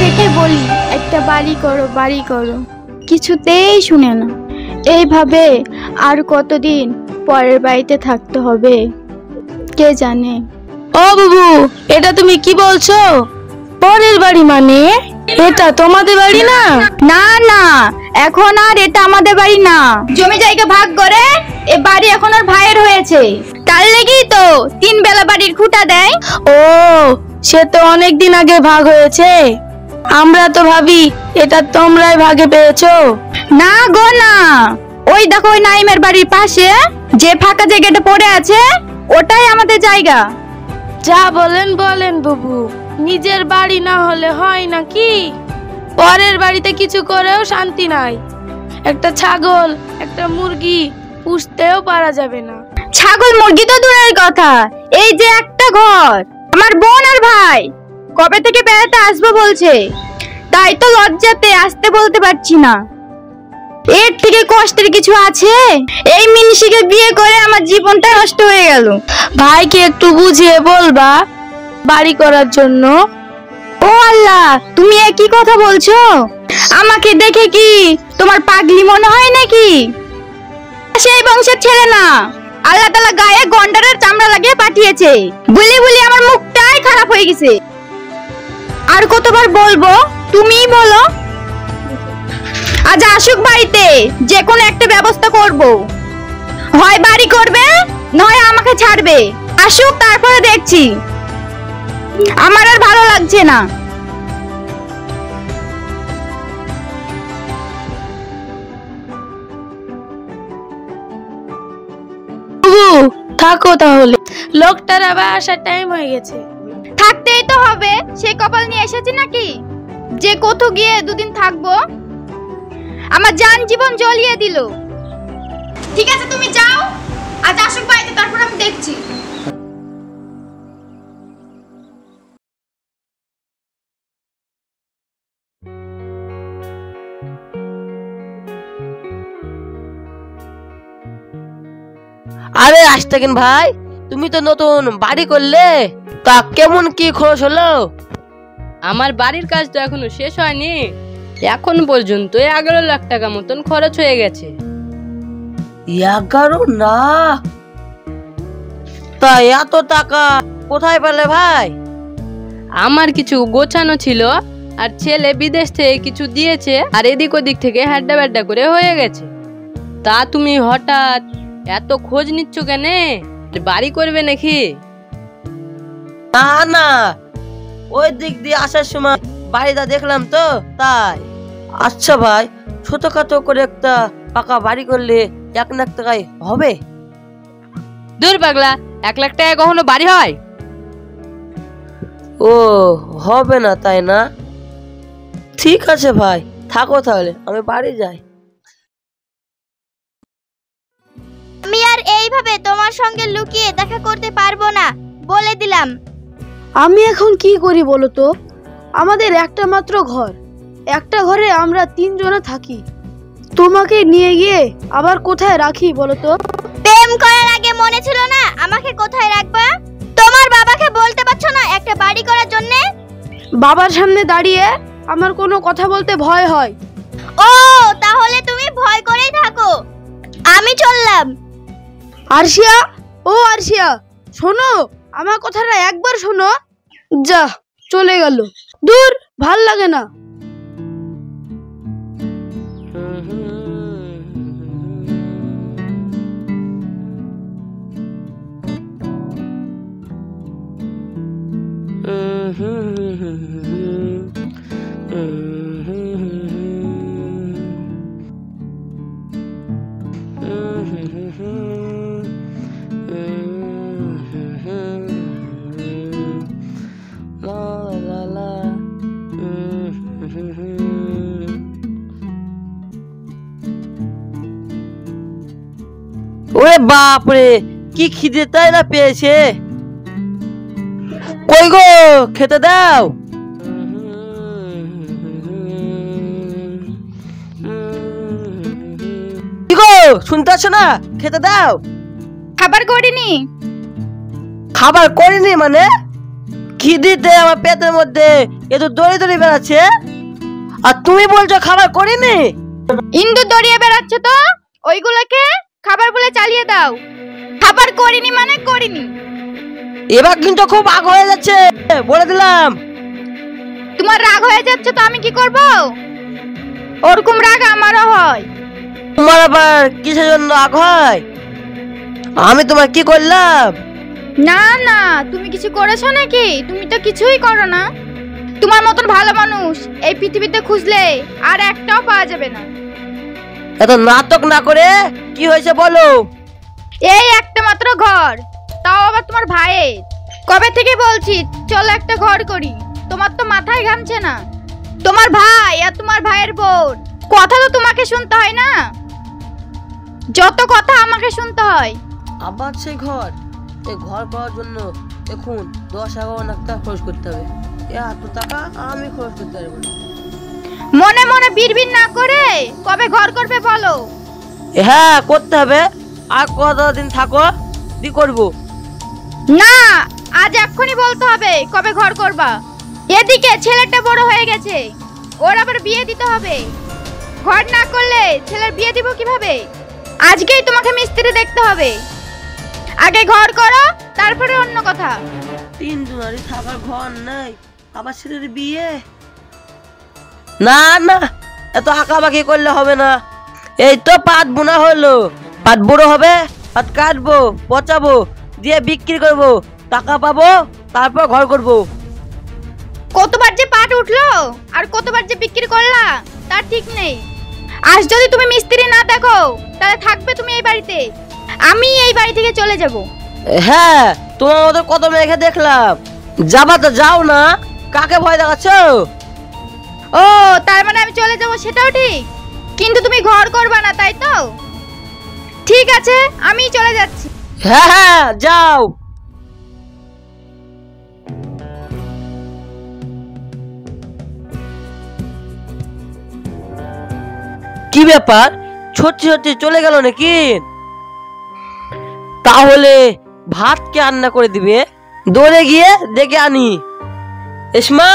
থেকে বলি একটা বাড়ি করো বাড়ি করো, কিছুতেই শুনে না। এইভাবে আর কতদিন পরের বাড়িতে থাকতে হবে কে জানে। ও বাবু, এটা তুমি কি বলছো? পরের বাড়ি মানে এটা তোমাদের বাড়ি না? না না, এখন আর এটা আমাদের বাড়ি না। জমি জায়গা ভাগ করে এ বাড়ি এখন আর ভাইয়ের হয়েছে। তার লেগেই তো 3 বেলা বাড়ির খুঁটা দেয়। ও, সে তো অনেক দিন আগে ভাগ হয়েছে। আমরা তো ভাবি এটা তোমরাই ভাগে পেয়েছো। না গো না, ওই দেখো ওই নাইমের বাড়ির পাশে যে ফাঁকা জায়গাটা পড়ে আছে ওটাই আমাদের জায়গা। যা বলেন বলেন বাবু, নিজের বাড়ি না হলে হয় নাকি? পরের বাড়িতে কিছু করেও শান্তি নাই। একটা ছাগল একটা মুরগি পুষতেও পারা যাবে না। ছাগল মুরগি তো দূরের কথা, এই যে একটা ঘর আমার বোন আর ভাই কবে থেকে বেড়াতে আসবো বলছে, তাই তো লজ্জাতে আসতে বলতে পারছি না। এর থেকে কষ্টের কিছু আছে? এই মিনিষিকে বিয়ে করে আমার জীবনটা নষ্ট হয়ে গেল। ভাইকে একটু বুঝিয়ে বলবা বাড়ি করার জন্য। ও আল্লাহ, তুমি একই কথা বলছো? আমাকে দেখে কি তোমার পাগলি মনে হয় নাকি? সেই বংশের ছেলে না, আল্লাহ তাআলা গায়ে গন্ডারের চামড়া লাগিয়ে পাঠিয়েছে। বলি বলি আমার মুখটাই খারাপ হয়ে গেছে। আর কতবার বলবো, তুমিই বলো। আজ আসুক বাড়িতে, যে কোনো একটা ব্যবস্থা করব। হয় বাড়ি করবে নয় আমাকে ছাড়বে। আসুক, তারপরে দেখছি। আমার আর ভালো লাগছে না। থাকো তাহলে, লোকটার আবার আসার টাইম হয়ে গেছে। থাকতেই তো হবে, সে কপাল নিয়ে এসেছে নাকি যে কোথাও গিয়ে 2 দিন থাকবো? আমার জান জীবন জ্বলিয়ে দিল। ঠিক আছে তুমি যাও, আজ আসুক বাড়িতে, তারপর আমি দেখছি। আরে আশতাকিন ভাই, তুমি তো নতুন বাড়ি করলে, তা কেমন কি খরচ হলো? আমার বাড়ির কাজ তো এখনো শেষ হয়নি, এখন পর্যন্ত 11 লাখ টাকা মতন খরচ হয়ে গেছে। 11 না? তা এত টাকা কোথায় পেলে ভাই? আমার কিছু গোছানো ছিল, আর ছেলে বিদেশ থেকে কিছু দিয়েছে, আর এদিক ওদিক থেকে হ্যাড্ডা ব্যাড্ডা করে হয়ে গেছে। তা তুমি হঠাৎ এত খোঁজ নিচ্ছ কেন? বাড়ি করবে নাকি? না না, ওই দিক দিয়ে আসার সময় বাড়িটা দেখলাম তো, তাই। আচ্ছা ভাই, ছোটখাটো করে একটা পাকা বাড়ি করলে 1 লাখ টাকায় হবে? দূর পাগলা, 1 লাখ টাকা কখনো বাড়ি হয়? ও, হবে না তাই না? ঠিক আছে ভাই, থাকো তাহলে, আমি বাড়ি যাই। আমি আর এইভাবে তোমার সঙ্গে লুকিয়ে দেখা করতে পারবো না, বলে দিলাম। আমি এখন কি করি বলো তো? আমাদের একটা মাত্র ঘর, একটা ঘরে আমরা 3 জনা থাকি। তোমাকে নিয়ে গিয়ে আবার কোথায় রাখি বলো তো? প্রেম করার আগে মনে ছিল না আমাকে কোথায় রাখবা? তোমার বাবাকে বলতে পারছো না একটা বাড়ি করার জন্য? বাবার সামনে দাঁড়িয়ে আমার কোনো কথা বলতে ভয় হয়। ও, তাহলে তুমি ভয় করেই থাকো। আমি চললাম। আরশিয়া, ও আরশিয়া, শোনো, আমার কথাটা একবার শোনো। যা, চলে গেল। দূর, ভাল লাগে না। ওরে বাপরে, কি খিদে তাই না পেয়েছে। কই গো, খেতে দাও। কি গো, শুনতে পাচ্ছ না? খেতে দাও। খাবার করিনি। খাবার করিনি মানে? খিদিতে আমার পেটের মধ্যে এ তো দড়ি দড়ি বেড়াচ্ছে, আর তুমি বলছো খাবার করিনি। ইন্দুর দড়িয়ে বেড়াচ্ছে তো, ওইগুলোকে খাবার বলে চালিয়ে দাও। খাবার করিনি মানে করিনি। এবার কিন্তু খুব রাগ হয়ে যাচ্ছে, বলে দিলাম। তোমার রাগ হয়ে যাচ্ছে তো আমি কি করব? ওরকম রাগ আমারও হয়। তোমার আবার কিসের জন্য রাগ হয়? আমি তোমার কি করলাম? না না, তুমি কিছু করেছো নাকি? তুমি তো কিছুই করো না। তোমার মতন ভালো মানুষ এই পৃথিবীতে খুঁজলে আর একটাও পাওয়া যাবে না। এত নাটক না করে কি হয়েছে বলো। এই একটা মাত্র ঘর, তাও আবার তোমার ভাইয়ের। কবে থেকে বলছি চলো একটা ঘর করি, তোমার তো মাথায় ঘামছে না। তোমার ভাই আর তোমার ভাইয়ের বোন, কথা তো তোমাকে শুনতে হয় না, যত কথা আমাকে শুনতে হয়। আবার সেই ঘর, এই ঘর পাওয়ার জন্য এখন 10-11 লাখ টাকা খরচ করতে হবে। এত টাকা আমি খরচ করতে পারবো না। মনে মনে বিড়বিড় না করে কবে ঘর করবে বলো। হ্যাঁ করতে হবে, আর কতদিন থাকো দি করবো। না, আজ এক্ষুনি বলতে হবে কবে ঘর করবা। এদিকে ছেলেটা বড় হয়ে গেছে, ওর আবার বিয়ে দিতে হবে। ঘর না করলে ছেলের বিয়ে দিব কিভাবে? আজকেই তোমাকে মিস্ত্রি দেখতে হবে। আগে ঘর করো, তারপরে অন্য কথা। 3 জনারই থাকার ঘর নাই, আবার ছেলের বিয়ে। না না, এত আঁকাবাকি করলে হবে না। এই তো পাট বোনা হলো, পাট বড় হবে, পাট কাটবো, পচাবো, দিয়ে বিক্রি করবো, টাকা পাবো, তারপর ঘর করবো। কতবার যে পাট উঠলো আর কতবার যে বিক্রি করলা তার ঠিক নেই। আজ যদি তুমি মিস্ত্রি না দেখো তাহলে থাকবে তুমি এই বাড়িতে, আমি এই বাড়ি থেকে চলে যাব। হ্যাঁ, তোমার মতো কত মেয়েকে দেখলাম, যাবা তো যাও না, কাকে ভয় দেখাচ্ছ? ও, তার মানে আমি চলে যাব সেটাও ঠিক, কিন্তু তুমি ঘর করবা না তাই তো? ঠিক আছে, আমি চলে যাচ্ছি। হ্যাঁ হ্যাঁ যাও। কি ব্যাপার, সত্যি সত্যি চলে গেল নাকি? তাহলে ভাত কে রান্না করে দিবে? দৌড়ে গিয়ে দেখে আনি। ইসমা!